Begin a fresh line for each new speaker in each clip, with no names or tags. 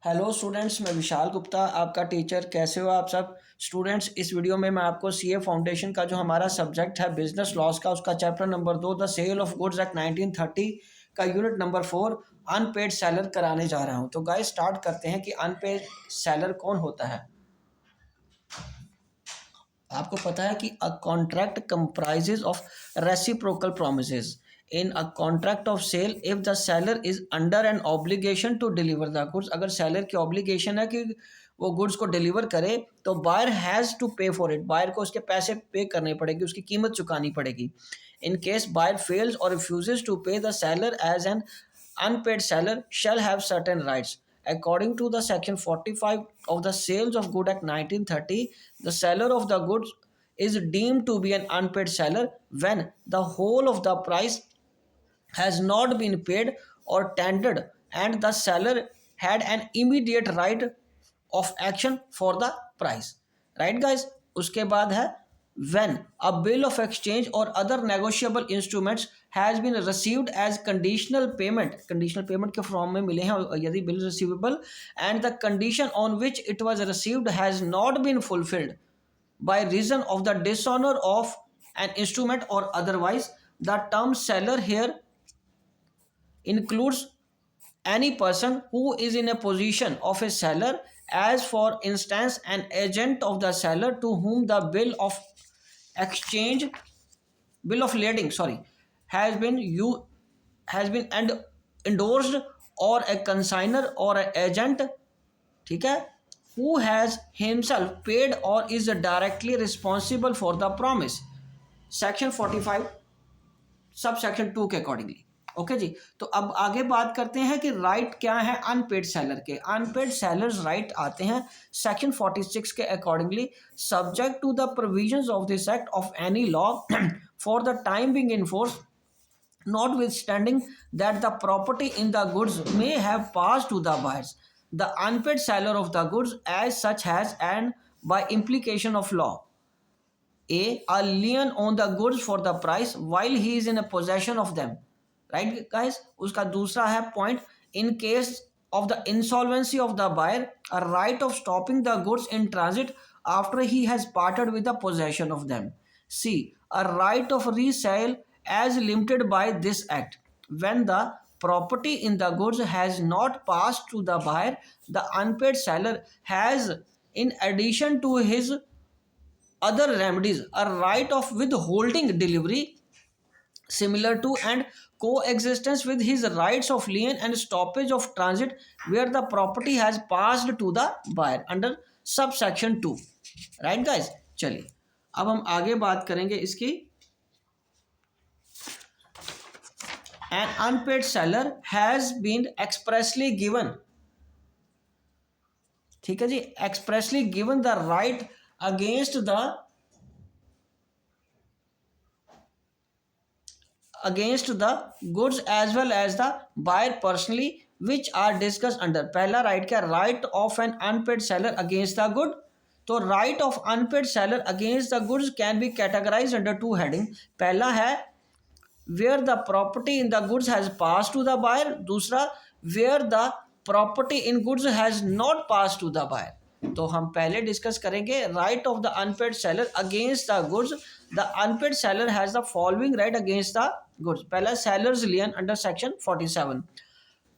Hello students, मैं विशाल गुप्ता आपका teacher. कैसे हो आप सब स्टूडेंट्स? इस वीडियो में मैं आपको सीए फाउंडेशन का जो हमारा सब्जेक्ट है बिजनेस लॉस का, उसका chapter number 2 the sale of goods act 1930 का यूनिट नंबर 4 अनपेड सेलर कराने जा रहा हूं। तो गाइस स्टार्ट करते हैं कि अनपेड सेलर कौन होता है। आपको पता है कि a contract comprises of reciprocal promises in a contract of sale if the seller is under an obligation to deliver the goods. अगर सेलर की ऑब्लिगेशन है कि वो गुड्स को डिलीवर करे तो buyer has to pay for it, buyer को उसके पैसे पे करने पड़ेगी, उसकी कीमत चुकानी पड़ेगी। इन केस बायर फेल्स और refuses to pay, the seller as an unpaid seller shall have certain rights. According to the section 45 of the Sales of Good Act 1930, the seller of the goods is deemed to be an unpaid seller when the whole of the price has not been paid or tendered and the seller had an immediate right of action for the price. Right guys? उसके बाद है when a bill of exchange or other negotiable instruments has been received as conditional payment के form में मिले हैं, यदि bill receivable and the condition on which it was received has not been fulfilled by reason of the dishonor of an instrument or otherwise. The term seller here includes any person who is in a position of a seller, as for instance an agent of the seller to whom the exchange bill of lading has been endorsed, or a consigner or an agent, ठीक है, who has himself paid or is directly responsible for the promise. Section 45 sub section 2 के accordingly. Okay जी, तो अब आगे बात करते हैं कि राइट क्या है अनपेड सेलर के। अनपेड सेलर्स राइट आते हैं सेक्शन 46 के accordingly, subject to the provisions of this act of any law for the time being in force, notwithstanding that the property in the goods may have passed to the buyers. The unpaid seller of the goods as such has, and by implication of law, a lien on the goods for the price while he is in a possession of them. Right guys? उसका दूसरा है point, in case of the insolvency of the buyer, a right of stopping the goods in transit after he has parted with the possession of them. C, a right of resale as limited by this act. When the property in the goods has not passed to the buyer, the unpaid seller has, in addition to his other remedies, a right of withholding delivery similar to and coexistence with his rights of lien and stoppage of transit where the property has passed to the buyer under subsection 2. Right guys? चलिए अब हम आगे बात करेंगे इसकी। An unpaid seller has been expressly given, ठीक है जी, expressly given the right against the goods as well as the buyer personally, which are discussed under। पहला राइट क्या? Right of an unpaid seller against the good. तो right of unpaid seller against the goods can be categorise under 2 heading. पहला है where the property in the goods has pass to the buyer, दूसरा where the property in goods has not pass to the buyer. तो हम पहले discuss करेंगे right of the unpaid seller against the goods. The unpaid seller has the following right against the goods. पहला sellers lien under section 47।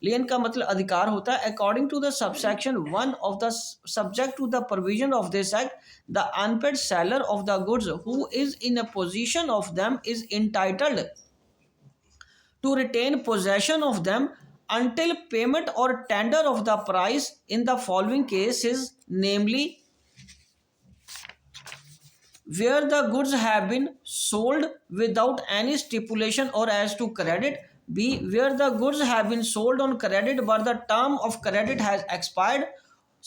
Lien का मतलब अधिकार होता है। According to the subsection 1 of the subject to the provision of this act, the unpaid seller of the goods who is in a position of them is entitled to retain possession of them until payment or tender of the price in the following cases, namely where the goods have been sold without any stipulation or as to credit, b where the goods have been sold on credit but the term of credit has expired,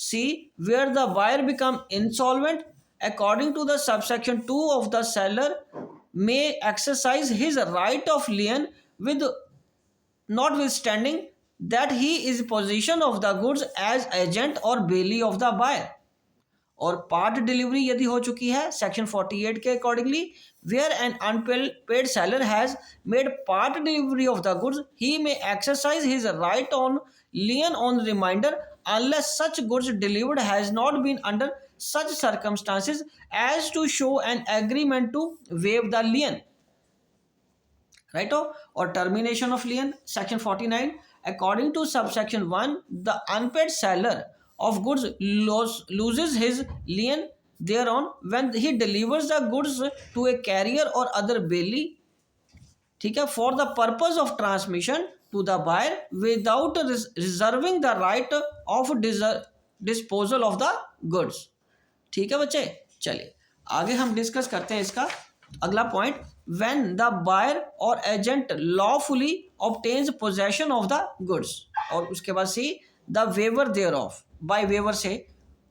c where the buyer become insolvent. According to the subsection 2 of the seller may exercise his right of lien with notwithstanding that he is possession of the goods as agent or bailey of the buyer। और part delivery यदि हो चुकी है section 48 के accordingly, where an unpaid seller has made part delivery of the goods, he may exercise his right on lien on reminder unless such goods delivered has not been under such circumstances as to show an agreement to waive the lien. Right, or termination of lien. Section 49, according to subsection 1, the unpaid seller of goods loses his lien thereon when he delivers the goods to a carrier or other bailee, ठीक है, for the purpose of transmission to the buyer without reserving the right of disposal of the goods. ठीक है बच्चे, चलिए आगे हम discuss करते हैं इसका अगला point. when the buyer or agent lawfully obtains possession of the goods, और उसके बाद सी the waiver thereof, by waiver से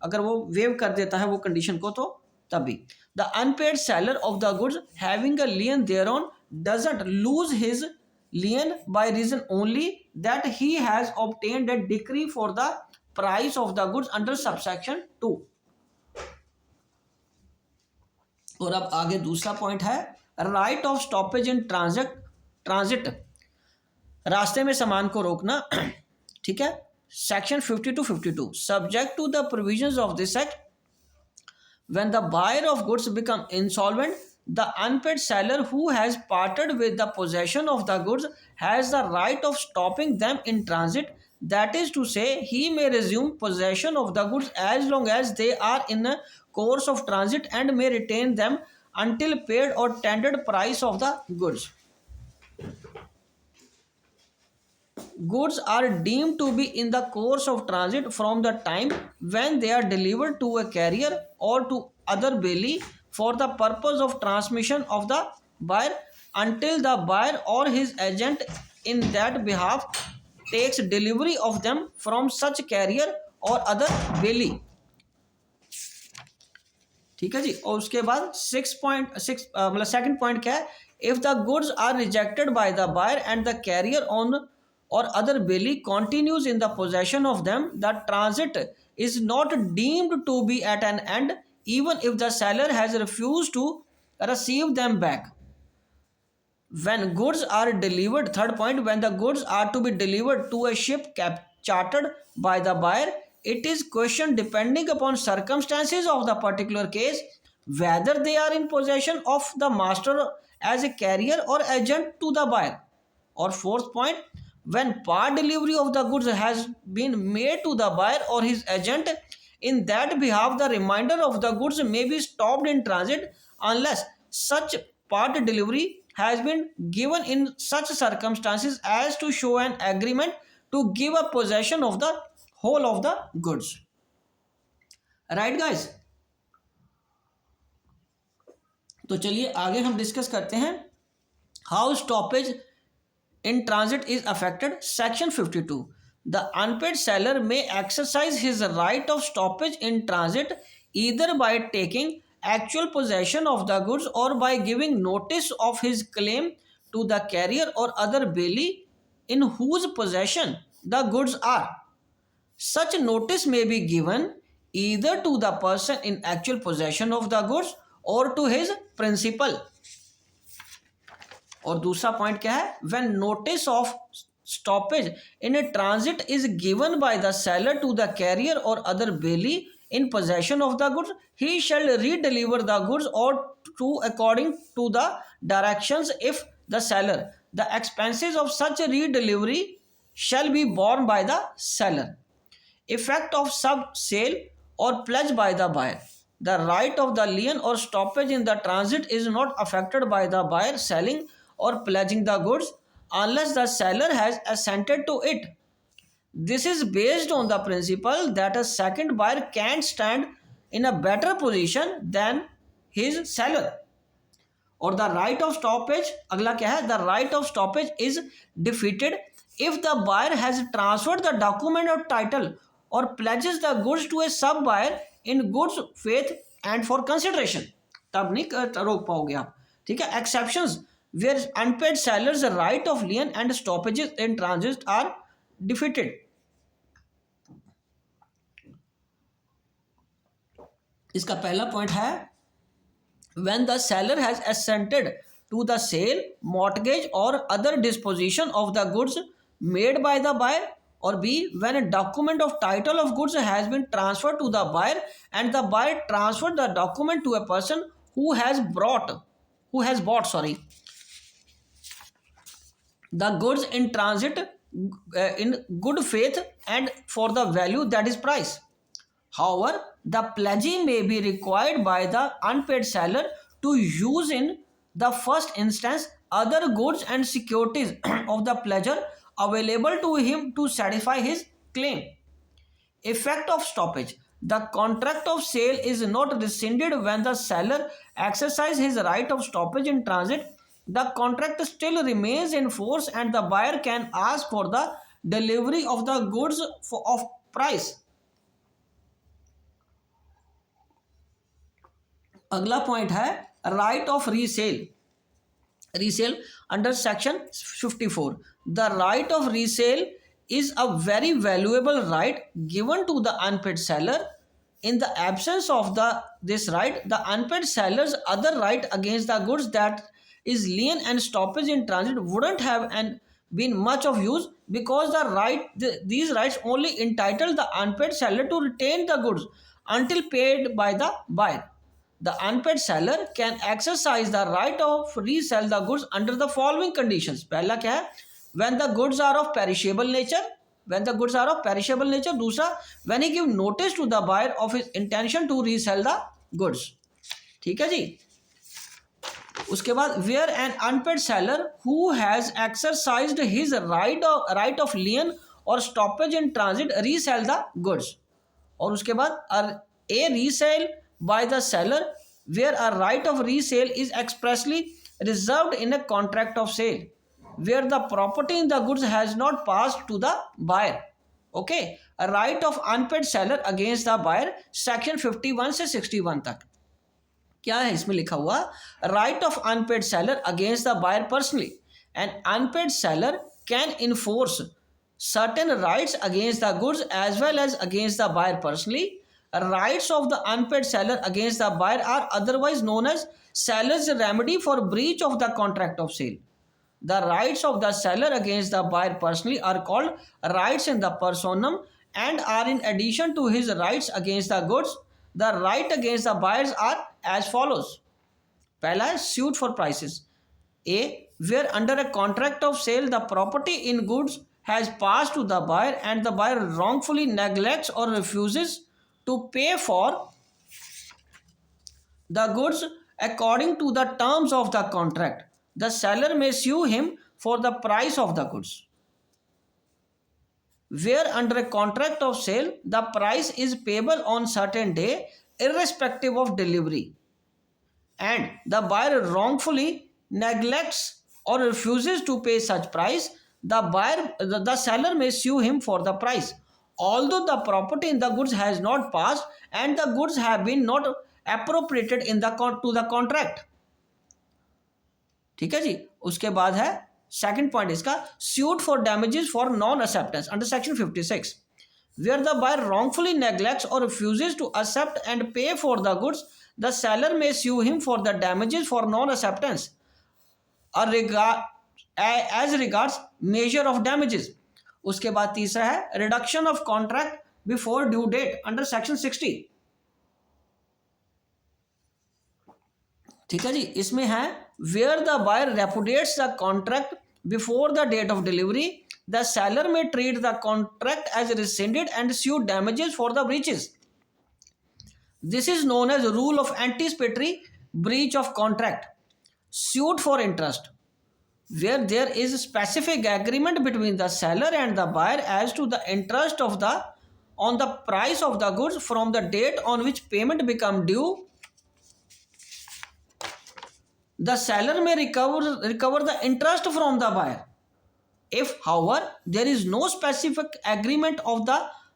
अगर वो वेव कर देता है वो कंडीशन को तो तभी the unpaid seller of the goods having a lien thereon doesn't lose his lien by reason only that he has obtained a decree for the price of the goods under subsection 2. और अब आगे दूसरा point है right of stoppage in transit, रास्ते में सामान को रोकना. ठीक है, section 50 to 52, subject to the provisions of this act, when the buyer of goods become insolvent, the unpaid seller who has parted with the possession of the goods has the right of stopping them in transit. That is to say, he may resume possession of the goods as long as they are in a course of transit and may retain them until paid or tendered price of the goods. Goods are deemed to be in the course of transit from the time when they are delivered to a carrier or to other bailee for the purpose of transmission of the buyer until the buyer or his agent in that behalf takes delivery of them from such carrier or other bailee. ठीक है जी, और उसके बाद 6.6 मतलब second point क्या है, if the goods are rejected by the buyer and the carrier on or other bailee continues in the possession of them, the transit is not deemed to be at an end even if the seller has refused to receive them back. When goods are delivered, third point, when the goods are to be delivered to a ship chartered by the buyer, it is questioned depending upon circumstances of the particular case whether they are in possession of the master as a carrier or agent to the buyer. Or fourth point, when part delivery of the goods has been made to the buyer or his agent in that behalf, the remainder of the goods may be stopped in transit unless such part delivery has been given in such circumstances as to show an agreement to give up possession of the whole of the goods. Right guys, तो चलिए आगे हम discuss करते हैं how stoppage in transit is affected. Section 52, the unpaid seller may exercise his right of stoppage in transit either by taking actual possession of the goods or by giving notice of his claim to the carrier or other bailee in whose possession the goods are. Such notice may be given either to the person in actual possession of the goods or to his principal. और दूसरा point क्या है, when notice of stoppage in a transit is given by the seller to the carrier or other bailee in possession of the goods, he shall redeliver the goods or to according to the directions if the seller, the expenses of such redelivery shall be borne by the seller. Effect of sub sale or pledge by the buyer, the right of the lien or stoppage in the transit is not affected by the buyer selling or pledging the goods unless the seller has assented to it. This is based on the principle that a second buyer can't stand in a better position than his seller. और the right of stoppage, अगला क्या है, the right of stoppage is defeated if the buyer has transferred the document of title or pledges the goods to a sub buyer in good faith and for consideration. तब नहीं रोक पाओगे आप. ठीक है, exceptions where unpaid sellers right of lien and stoppages in transit are defeated. इसका पहला point है when the seller has assented to the sale, mortgage or other disposition of the goods made by the buyer or B, when a document of title of goods has been transferred to the buyer and the buyer transferred the document to a person who has bought, the goods in transit in good faith and for the value that is price. However, the pledgee may be required by the unpaid seller to use in the first instance other goods and securities of the pledger available to him to satisfy his claim. Effect of stoppage. The contract of sale is not rescinded when the seller exercises his right of stoppage in transit. The contract still remains in force and the buyer can ask for the delivery of the goods of price. अगला point है right of resale under section 54. The right of resale is a very valuable right given to the unpaid seller. In the absence of this right, the unpaid seller's other right against the goods, that is lien and stoppage in transit, wouldn't have been much of use, because these rights only entitle the unpaid seller to retain the goods until paid by the buyer. The unpaid seller can exercise the right of resell the goods under the following conditions. पहला क्या है? When the goods are of perishable nature. दूसरा, when he give notice to the buyer of his intention to resell the goods. ठीक है जी. उसके बाद where an unpaid seller who has exercised his right of lien or stoppage in transit resell the goods. और उसके बाद a resale by the seller where a right of resale is expressly reserved in a contract of sale, where the property in the goods has not passed to the buyer. Okay, a right of unpaid seller against the buyer, section 51 से 61 तक क्या है इसमें लिखा हुआ? right of unpaid seller against the buyer personally. An unpaid seller can enforce certain rights against the goods as well as against the buyer personally. Rights of the unpaid seller against the buyer are otherwise known as seller's remedy for breach of the contract of sale. The rights of the seller against the buyer personally are called rights in the personam and are in addition to his rights against the goods. The right against the buyers are as follows. पहला है suit for prices. A, where under a contract of sale the property in goods has passed to the buyer and the buyer wrongfully neglects or refuses to pay for the goods according to the terms of the contract, the seller may sue him for the price of the goods. Where under a contract of sale the price is payable on certain day irrespective of delivery and the buyer wrongfully neglects or refuses to pay such price, the seller may sue him for the price, although the property in the goods has not passed and the goods have been not appropriated to the contract. ठीक है जी. उसके बाद है second point इसका, suit for damages for non acceptance under section 56, where the buyer wrongfully neglects or refuses to accept and pay for the goods, the seller may sue him for the damages for non acceptance as regards measure of damages. उसके बाद तीसरा है reduction of contract before due date under section 60. ठीक है जी. इसमें है where the buyer repudiates the contract before the date of delivery, the seller may treat the contract as rescinded and sue damages for the breaches. This is known as rule of anticipatory breach of contract. suit for interest, where there is specific agreement between the seller and the buyer as to the interest on the price of the goods from the date on which payment become due. The seller may recover the interest from the buyer. If, however, there is no specific agreement of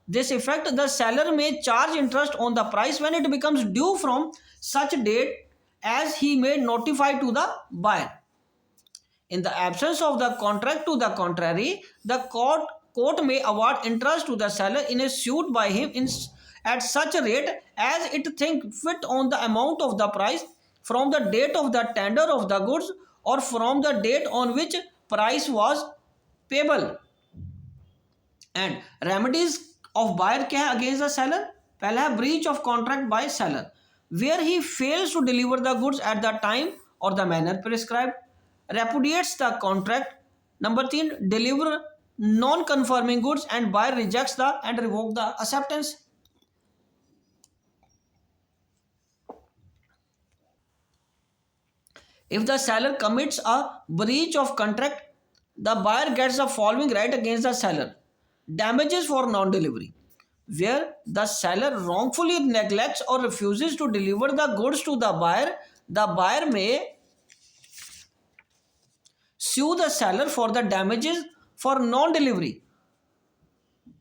this effect, the seller may charge interest on the price when it becomes due from such date as he may notify to the buyer. In the absence of the contract to the contrary, the court may award interest to the seller in a suit by him at such a rate as it think fit on the amount of the price from the date of the tender of the goods or from the date on which price was payable. And remedies of buyer क्या है against the seller? पहला है breach of contract by seller where he fails to deliver the goods at the time और the manner prescribe, repudiates the contract. Number 3, deliver non conforming goods and buyer rejects the and revoke the acceptance. If the seller commits a breach of contract, the buyer gets the following right against the seller: damages for non-delivery, where the seller wrongfully neglects or refuses to deliver the goods to the buyer may sue the seller for the damages for non-delivery.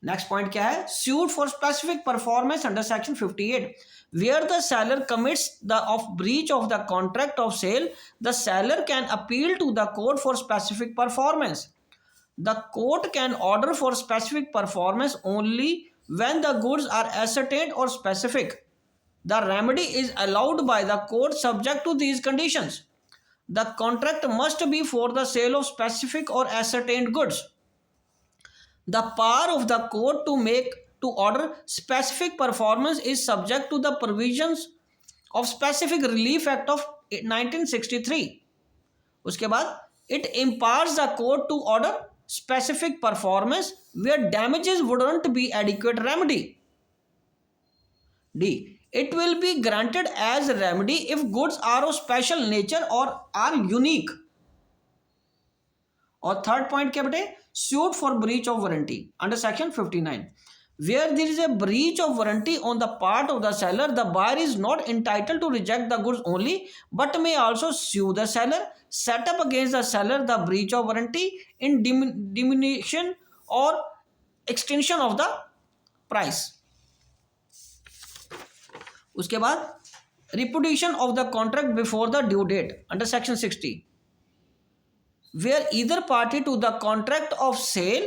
Next point क्या है? sued for specific performance under section 58, where the seller commits the of breach of the contract of sale, the seller can appeal to the court for specific performance. The court can order for specific performance only when the goods are ascertained or specific. The remedy is allowed by the court subject to these conditions. The contract must be for the sale of specific or ascertained goods. The power of the court to order specific performance is subject to the provisions of Specific Relief Act of 1963. उसके बाद it empowers the court to order specific performance where damages wouldn't be adequate remedy. D. It will be granted as remedy if goods are of special nature or are unique. और third point क्या बेटे? sued for breach of warranty under section 59, where there is a breach of warranty on the part of the seller, the buyer is not entitled to reject the goods only but may also sue the seller, set up against the seller the breach of warranty in diminution or extension of the price. उसके बाद repudiation of the contract before the due date under section 60, where either party to the contract of sale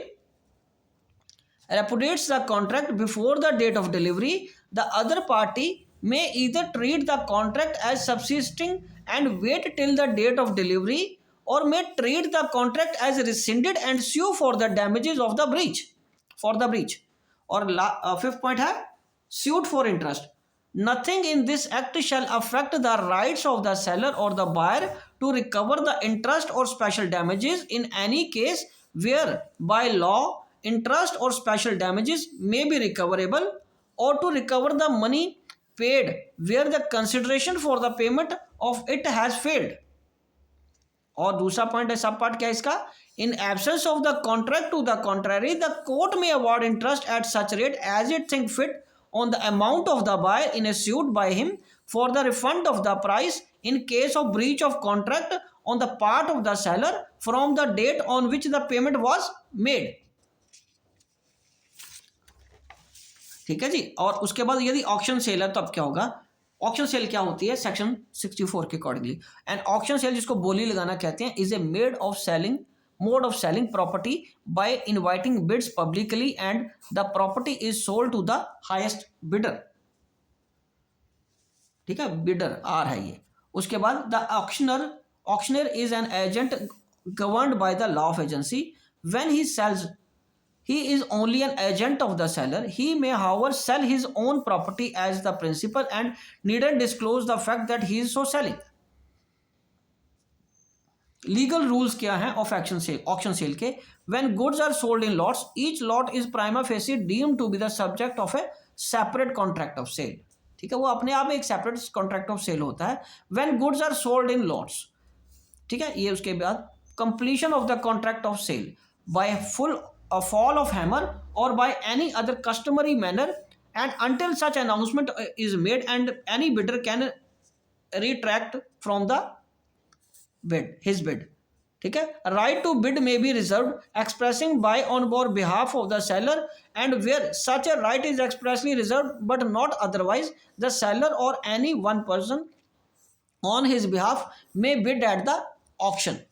repudiates the contract before the date of delivery, the other party may either treat the contract as subsisting and wait till the date of delivery, or may treat the contract as rescinded and sue for the damages of the breach और fifth point है sued for interest. Nothing in this act shall affect the rights of the seller or the buyer to recover the interest or special damages in any case where by law interest or special damages may be recoverable, or to recover the money paid where the consideration for the payment of it has failed. और दूसरा point है सब part क्या है इसका? In absence of the contract to the contrary, the court may award interest at such rate as it think fit on the amount of the buyer in a suit by him for the refund of the price in case of breach of contract on the part of the seller from the date on which the payment was made. ठीक है जी। और उसके बाद यदि auction cell है तो अब क्या होगा? ऑक्शन सेल क्या होती है? सेक्शन 64 के अकॉर्डिंगली एंड ऑक्शन सेल जिसको बोली लगाना कहते हैं is a mode of selling property by inviting bids publicly and the property is sold to the highest bidder. ठीक है, बिडर आर है ये। उसके बाद the auctioneer is an agent governed by the law of agency. When he sells, he is only an agent of the seller. He may however sell his own property as the principal and needn't disclose the fact that he is so selling. Legal rules क्या हैं of auction sale के? When goods are sold in lots, each lot is prima facie deemed to be the subject of a separate contract of sale. ठीक है, वो अपने आप में एक सेपरेट कॉन्ट्रैक्ट ऑफ सेल होता है when goods are sold in lots. ठीक है, ये उसके बाद completion of the contract of sale by full fall of hammer or by any other customary manner and until such announcement is made and any bidder can retract from the his bid. ठीक है, right to bid may be reserved expressing by on behalf of the seller, and where such a right is expressly reserved but not otherwise, the seller or any one person on his behalf may bid at the auction.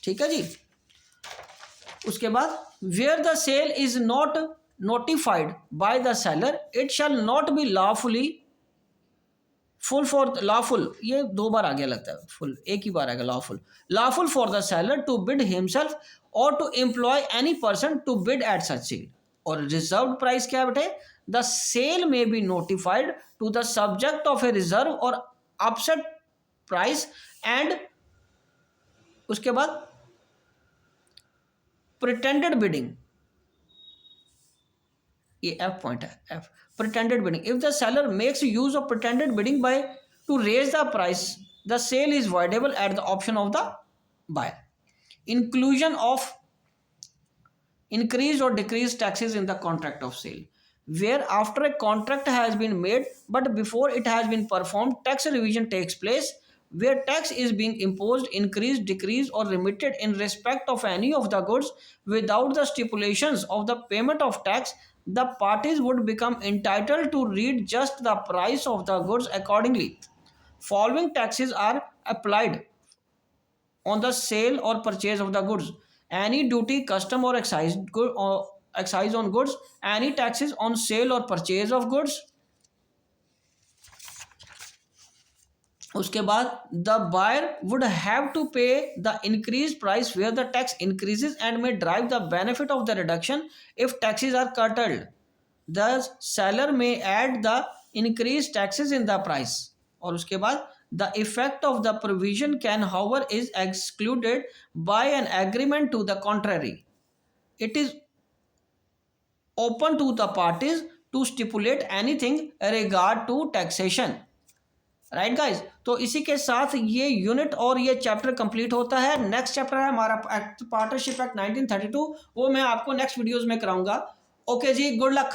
ठीक है जी। उसके बाद where the sale is not notified by the seller, it shall not be lawfully full for lawful, ये 2 बार आ गया लगता है, full एक ही बार आएगा lawful. Lawful for the seller to bid himself और to employ any person to bid at such sale. और रिजर्व प्राइस क्या है बेटे? The sale may be notified to the subject of a reserve or upset price and उसके बाद pretended bidding, ये F point है, F pretended bidding. If the seller makes use of pretended bidding by to raise the price, the sale is voidable at the option of the buyer. Inclusion of increased or decreased taxes in the contract of sale, where after a contract has been made but before it has been performed, tax revision takes place, where tax is being imposed, increased, decreased or remitted in respect of any of the goods without the stipulations of the payment of tax, the parties would become entitled to read just the price of the goods accordingly. Following taxes are applied on the sale or purchase of the goods: any duty, custom or excise on goods, any taxes on sale or purchase of goods. उसके बाद the buyer would have to pay the increased price where the tax increases and may derive the benefit of the reduction if taxes are curtailed. The seller may add the increased taxes in the price. और उसके बाद the effect of the provision can however is excluded by an agreement to the contrary. It is open to the parties to stipulate anything regard to taxation. Right guys, तो इसी के साथ ये unit और ये चैप्टर कंप्लीट होता है। Next chapter है हमारा पार्टनरशिप एक्ट 1932, वो मैं आपको नेक्स्ट वीडियोस में कराऊंगा। ओके जी, गुड लक।